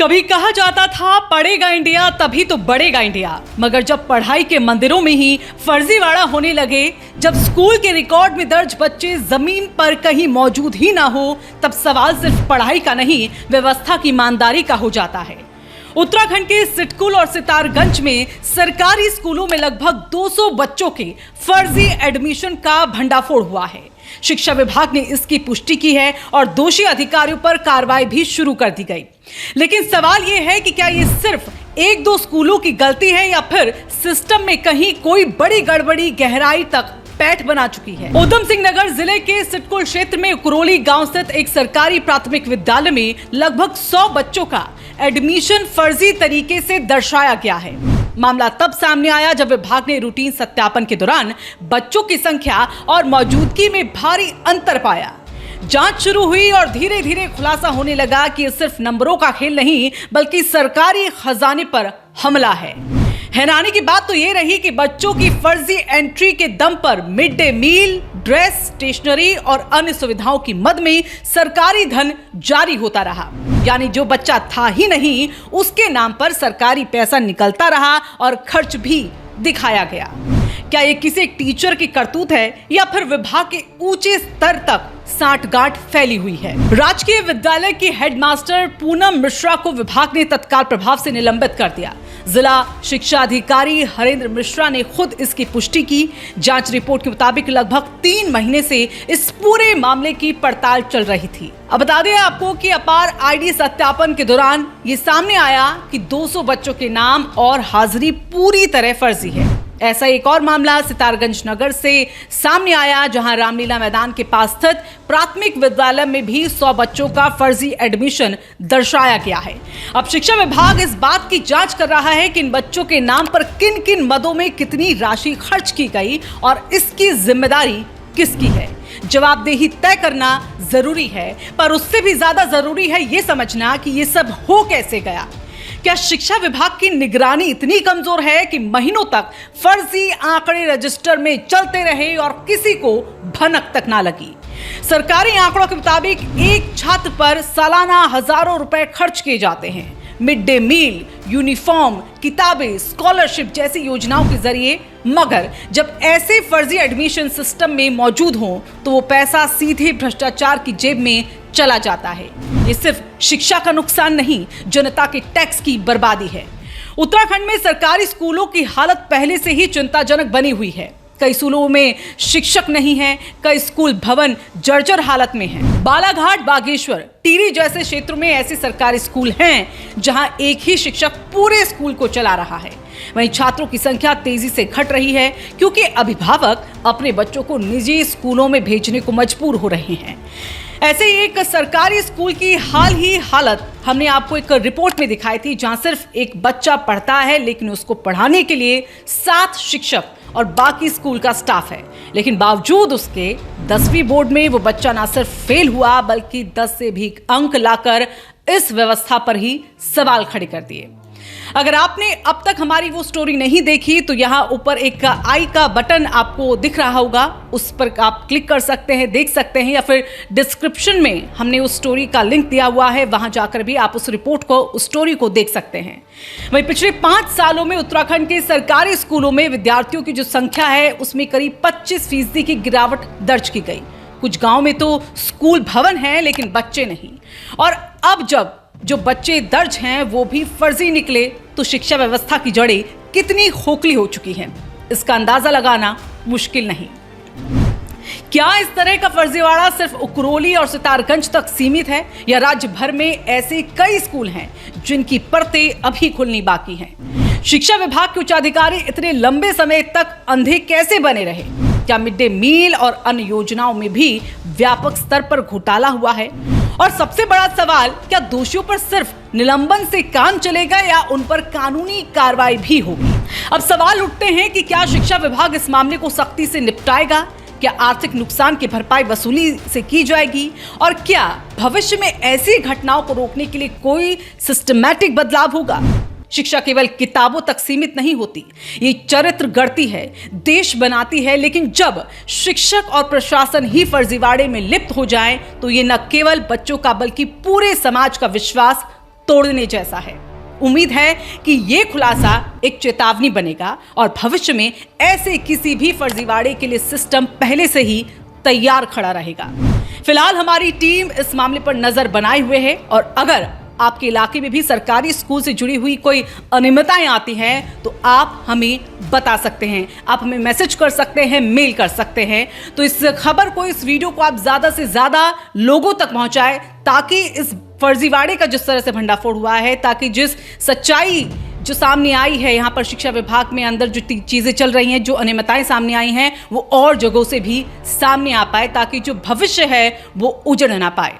कभी कहा जाता था पढ़ेगा इंडिया तभी तो बढ़ेगा इंडिया, मगर जब पढ़ाई के मंदिरों में ही फर्जीवाड़ा होने लगे, जब स्कूल के रिकॉर्ड में दर्ज बच्चे जमीन पर कहीं मौजूद ही ना हो, तब सवाल सिर्फ पढ़ाई का नहीं, व्यवस्था की ईमानदारी का हो जाता है। उत्तराखंड के सिटकुल और सितारगंज में सरकारी स्कूलों में लगभग 200 बच्चों के फर्जी एडमिशन का भंडाफोड़ हुआ है। शिक्षा विभाग ने इसकी पुष्टि की है और दोषी अधिकारियों पर कार्रवाई भी शुरू कर दी गई। लेकिन सवाल यह है कि क्या ये सिर्फ एक दो स्कूलों की गलती है या फिर सिस्टम में कहीं कोई बड़ी गड़बड़ी गहराई तक पैठ बना चुकी है। उधम सिंह नगर जिले के सिटकुल क्षेत्र में उकरोली गांव स्थित एक सरकारी प्राथमिक विद्यालय में लगभग 100 बच्चों का एडमिशन फर्जी तरीके से दर्शाया गया है। मामला तब सामने आया जब विभाग ने रूटीन सत्यापन के दौरान बच्चों की संख्या और मौजूदगी में भारी अंतर पाया। जांच शुरू हुई और धीरे धीरे खुलासा होने लगा कि ये सिर्फ नंबरों का खेल नहीं बल्कि सरकारी खजाने पर हमला है। हैरानी की बात तो ये रही कि बच्चों की फर्जी एंट्री के दम पर mid day meal, dress, stationery और अन्य सुविधाओं की मद में सरकारी धन जारी होता रहा। यानी जो बच्चा था ही नहीं, उसके नाम पर सरकारी पैसा निकलता रहा और खर्च भी दिखाया गया। क्या ये किसी एक टीचर की करतूत है या फिर विभाग के ऊंचे स्तर तक सांठगांठ फैली हुई है? राजकीय विद्यालय की हेडमास्टर पूनम मिश्रा को विभाग ने तत्काल प्रभाव से निलंबित कर दिया। जिला शिक्षा अधिकारी हरेंद्र मिश्रा ने खुद इसकी पुष्टि की। जांच रिपोर्ट के मुताबिक लगभग 3 महीने से इस पूरे मामले की पड़ताल चल रही थी। अब बता दें आपको कि अपार आईडी सत्यापन के दौरान ये सामने आया कि 200 बच्चों के नाम और हाजिरी पूरी तरह फर्जी है। ऐसा एक और मामला सितारगंज नगर से सामने आया, जहां रामलीला मैदान के पास स्थित प्राथमिक विद्यालय में भी 100 बच्चों का फर्जी एडमिशन दर्शाया गया है। अब शिक्षा विभाग इस बात की जांच कर रहा है कि इन बच्चों के नाम पर किन किन मदों में कितनी राशि खर्च की गई और इसकी जिम्मेदारी किसकी है। जवाबदेही तय करना जरूरी है, पर उससे भी ज्यादा जरूरी है ये समझना कि ये सब हो कैसे गया। क्या शिक्षा विभाग की निगरानी इतनी कमजोर है कि महीनों तक फर्जी आंकड़े रजिस्टर में चलते रहे और किसी को भनक तक ना लगी? सरकारी आंकड़ों के मुताबिक एक छात्र पर सालाना हजारों रुपए खर्च किए जाते हैं। मिड डे मील, यूनिफॉर्म, किताबें, स्कॉलरशिप जैसी योजनाओं के जरिए। मगर जब ऐसे फर्जी एडमिशन सिस्टम में मौजूद हों तो वो पैसा सीधे भ्रष्टाचार की जेब में चला जाता है। ये सिर्फ शिक्षा का नुकसान नहीं, जनता के टैक्स की बर्बादी है। उत्तराखंड में सरकारी स्कूलों की हालत पहले से ही चिंताजनक बनी हुई है। कई स्कूलों में शिक्षक नहीं है, कई स्कूल भवन जर्जर हालत में हैं। बालाघाट, बागेश्वर, टिहरी जैसे क्षेत्रों में ऐसे सरकारी स्कूल हैं जहां एक ही शिक्षक पूरे स्कूल को चला रहा है। वहीं छात्रों की संख्या तेजी से घट रही है क्योंकि अभिभावक अपने बच्चों को निजी स्कूलों में भेजने को मजबूर हो रहे हैं। ऐसे ही एक सरकारी स्कूल की हाल ही हालत हमने आपको एक रिपोर्ट में दिखाई थी, जहां सिर्फ एक बच्चा पढ़ता है लेकिन उसको पढ़ाने के लिए 7 शिक्षक और बाकी स्कूल का स्टाफ है। लेकिन बावजूद उसके 10वीं बोर्ड में वो बच्चा ना सिर्फ फेल हुआ बल्कि 10 से भी अंक लाकर इस व्यवस्था पर ही सवाल खड़े कर दिए। अगर आपने अब तक हमारी वो स्टोरी नहीं देखी तो यहाँ ऊपर एक आई का बटन आपको दिख रहा होगा, उस पर आप क्लिक कर सकते हैं, देख सकते हैं, या फिर डिस्क्रिप्शन में हमने उस स्टोरी का लिंक दिया हुआ है, वहां जाकर भी आप उस रिपोर्ट को, उस स्टोरी को देख सकते हैं। वहीं पिछले 5 सालों में उत्तराखंड के सरकारी स्कूलों में विद्यार्थियों की जो संख्या है उसमें करीब 25% की गिरावट दर्ज की गई। कुछ गाँव में तो स्कूल भवन है लेकिन बच्चे नहीं, और अब जब जो बच्चे दर्ज हैं वो भी फर्जी निकले तो शिक्षा व्यवस्था की जड़ें कितनी खोखली हो चुकी हैं, इसका अंदाजा लगाना मुश्किल नहीं। क्या इस तरह का फर्जीवाड़ा सिर्फ उकरोली और सितारगंज तक सीमित है या राज्य भर में ऐसे कई स्कूल हैं जिनकी परतें अभी खुलनी बाकी हैं? शिक्षा विभाग के उच्चाधिकारी इतने लंबे समय तक अंधे कैसे बने रहे? क्या मिड डे मील और अन्य योजनाओं में भी व्यापक स्तर पर घोटाला हुआ है? और सबसे बड़ा सवाल, क्या दोषियों पर सिर्फ निलंबन से काम चलेगा या उन पर कानूनी कार्रवाई भी होगी? अब सवाल उठते हैं कि क्या शिक्षा विभाग इस मामले को सख्ती से निपटाएगा? क्या आर्थिक नुकसान की भरपाई वसूली से की जाएगी? और क्या भविष्य में ऐसी घटनाओं को रोकने के लिए कोई सिस्टमैटिक बदलाव होगा? शिक्षा केवल किताबों तक सीमित नहीं होती, ये चरित्र गढ़ती है, देश बनाती है। लेकिन जब शिक्षक और प्रशासन ही फर्जीवाड़े में लिप्त हो जाएं, तो ये न केवल बच्चों का बल्कि पूरे समाज का विश्वास तोड़ने जैसा है। उम्मीद है कि ये खुलासा एक चेतावनी बनेगा और भविष्य में ऐसे किसी भी फर्जीवाड़े के लिए सिस्टम पहले से ही तैयार खड़ा रहेगा। फिलहाल हमारी टीम इस मामले पर नजर बनाए हुए है और अगर आपके इलाके में भी सरकारी स्कूल से जुड़ी हुई कोई अनियमितताएं आती हैं तो आप हमें बता सकते हैं, आप हमें मैसेज कर सकते हैं, मेल कर सकते हैं। तो इस खबर को, इस वीडियो को आप ज्यादा से ज्यादा लोगों तक पहुंचाएं ताकि इस फर्जीवाड़े का जिस तरह से भंडाफोड़ हुआ है, ताकि जिस सच्चाई जो सामने आई है यहाँ पर शिक्षा विभाग में अंदर जो चीजें चल रही हैं, जो अनियमितताएं सामने आई हैं, वो और जगहों से भी सामने आ पाए ताकि जो भविष्य है वो उजड़ ना पाए।